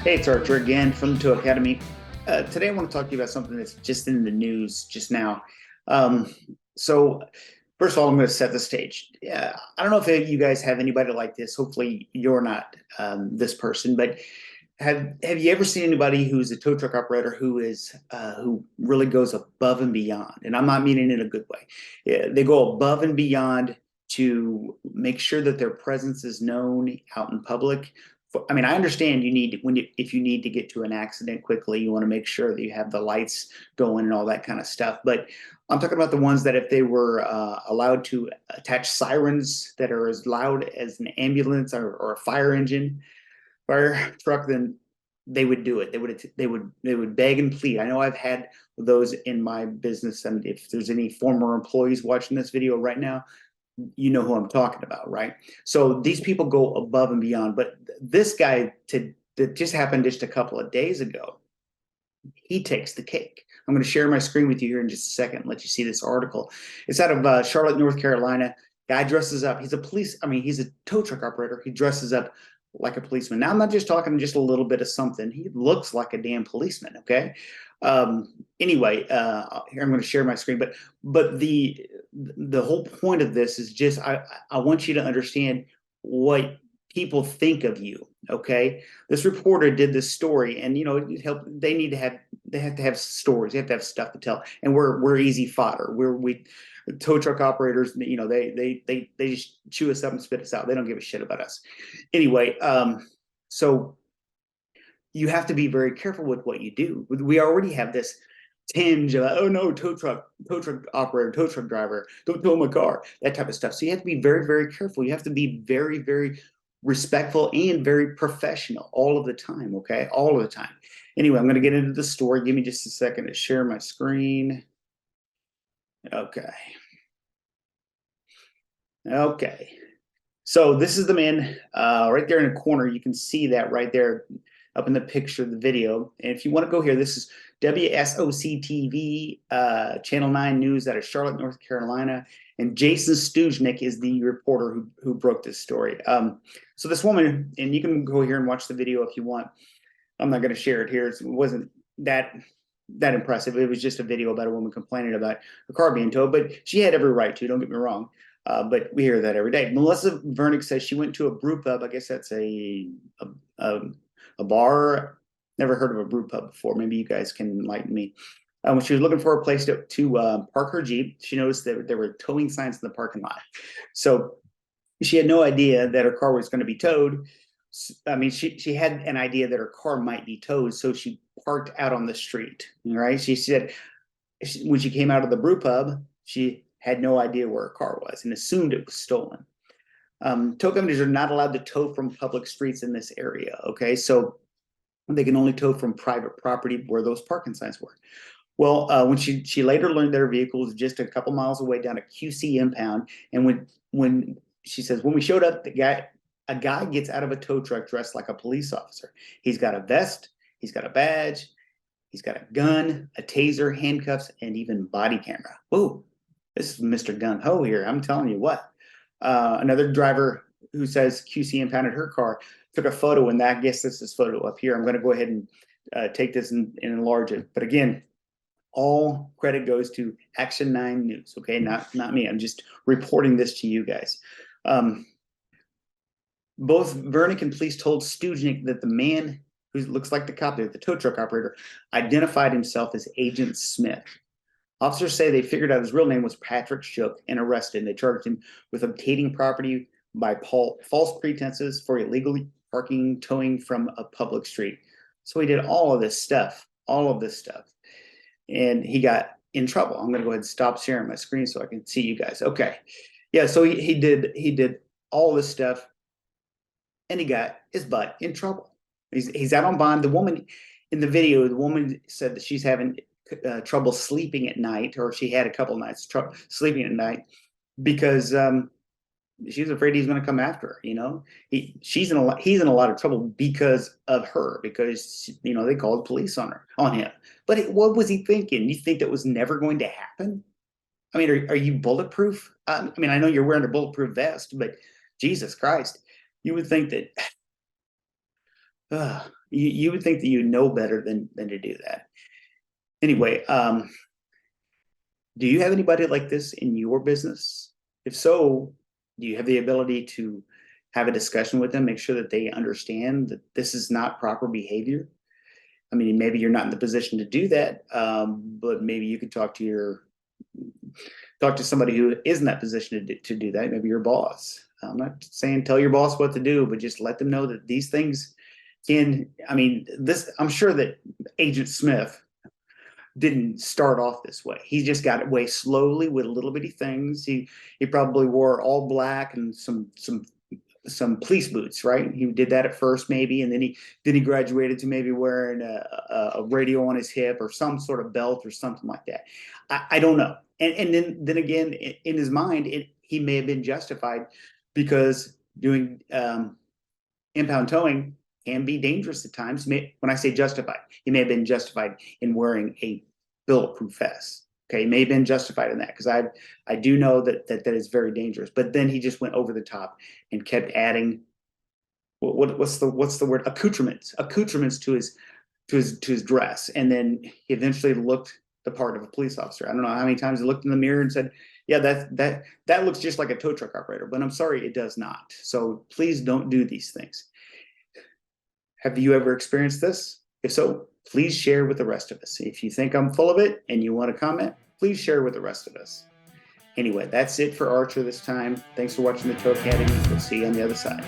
Hey, it's Archer again from the Tow Academy. Today I want to talk to you about something that's just in the news just now. Um, so, first of all, I'm going to set the stage. I don't know if you guys have anybody like this. Hopefully, you're not this person, but have you ever seen anybody who's a tow truck operator who really goes above and beyond? And I'm not meaning in a good way. Yeah, they go above and beyond to make sure that their presence is known out in public. I mean, I understand if you need to get to an accident quickly, you want to make sure that you have the lights going and all that kind of stuff. But I'm talking about the ones that if they were allowed to attach sirens that are as loud as an ambulance or a fire truck, then they would do it. They would beg and plead. I know I've had those in my business, and if there's any former employees watching this video right now, you know who I'm talking about, right? So these people go above and beyond. But this guy that just happened just a couple of days ago, he takes the cake. I'm going to share my screen with you here in just a second and let you see this article. It's out of Charlotte, North Carolina. Guy dresses up. He's a tow truck operator. He dresses up like a policeman. Now, I'm not just talking just a little bit of something. He looks like a damn policeman, okay? Anyway, here I'm going to share my screen, but the whole point of this is just I want you to understand what people think of you. Okay, this reporter did this story, and it helped. They have to have stories. They have to have stuff to tell, and we're easy fodder. We tow truck operators. They just chew us up and spit us out. They don't give a shit about us. Anyway, so you have to be very careful with what you do. We already have this tinge of, oh no, tow truck operator, tow truck driver, don't tow my car, that type of stuff. So you have to be very, very careful. You have to be very, very respectful and very professional all of the time, okay? All of the time. Anyway, I'm going to get into the story. Give me just a second to share my screen. Okay. Okay. So this is the man right there in the corner. You can see that right there up in the picture of the video. And if you want to go here, this is WSOC-TV, Channel 9 News out of Charlotte, North Carolina. And Jason Stoogenke is the reporter who broke this story. So this woman, and you can go here and watch the video if you want. I'm not going to share it here. It wasn't that impressive. It was just a video about a woman complaining about a car being towed, but she had every right to, don't get me wrong. But we hear that every day. Melissa Vernick says she went to a brew pub. I guess that's a bar. Never heard of a brew pub before. Maybe you guys can enlighten me. When she was looking for a place to park her Jeep, she noticed that there were towing signs in the parking lot. So she had no idea that her car was going to be towed. I mean, she had an idea that her car might be towed, so she parked out on the street. Right? She said when she came out of the brew pub, she had no idea where her car was and assumed it was stolen. Tow companies are not allowed to tow from public streets in this area. Okay, so they can only tow from private property where those parking signs were. Well, when she later learned that her vehicle was just a couple miles away down a QC impound, and when she says when we showed up, a guy gets out of a tow truck dressed like a police officer. He's got a vest, he's got a badge, he's got a gun, a taser, handcuffs, and even body camera. Whoa, this is Mr. Gun Ho here. I'm telling you what. Another driver who says QC impounded her car took a photo, and I guess this is photo up here. I'm going to go ahead and take this and enlarge it. But again, all credit goes to Action 9 News, okay? Not me. I'm just reporting this to you guys. Both Vernick and police told Stoogenke that the man who looks like the cop there, the tow truck operator, identified himself as Agent Smith. Officers say they figured out his real name was Patrick Shook and arrested him. They charged him with obtaining property by false pretenses for illegally parking, towing from a public street. So he did all of this stuff, and he got in trouble. I'm going to go ahead and stop sharing my screen so I can see you guys. Okay, yeah. So he did all this stuff, and he got his butt in trouble. He's out on bond. The woman in the video, the woman said that she's having trouble sleeping at night, or she had a couple nights trouble sleeping at night because she was afraid he's going to come after her. He's in a lot of trouble because of her, because they called police on him. But what was he thinking? You think that was never going to happen? I mean, are you bulletproof? I mean, I know you're wearing a bulletproof vest, but Jesus Christ, you would think that You would think that you know better than to do that. Anyway, do you have anybody like this in your business? If so, do you have the ability to have a discussion with them, make sure that they understand that this is not proper behavior? I mean, maybe you're not in the position to do that, but maybe you could talk to somebody who is in that position to do that. Maybe your boss. I'm not saying tell your boss what to do, but just let them know that these things can. I mean, this. I'm sure that Agent Smith didn't start off this way. He just got it way slowly with little bitty things. He probably wore all black and some police boots, right? He did that at first, maybe, and then he graduated to maybe wearing a radio on his hip or some sort of belt or something like that. I don't know. And then again, in his mind, he may have been justified because doing impound towing can be dangerous at times. When I say justified, he may have been justified in wearing a bulletproof vest. Okay, he may have been justified in that because I do know that is very dangerous. But then he just went over the top and kept adding what's the word, accoutrements to his dress, and then he eventually looked the part of a police officer. I don't know how many times he looked in the mirror and said, "Yeah, that looks just like a tow truck operator," but I'm sorry, it does not. So please don't do these things. Have you ever experienced this? If so, please share with the rest of us. If you think I'm full of it and you want to comment, please share with the rest of us. Anyway, that's it for Archer this time. Thanks for watching the Tow Academy. We'll see you on the other side.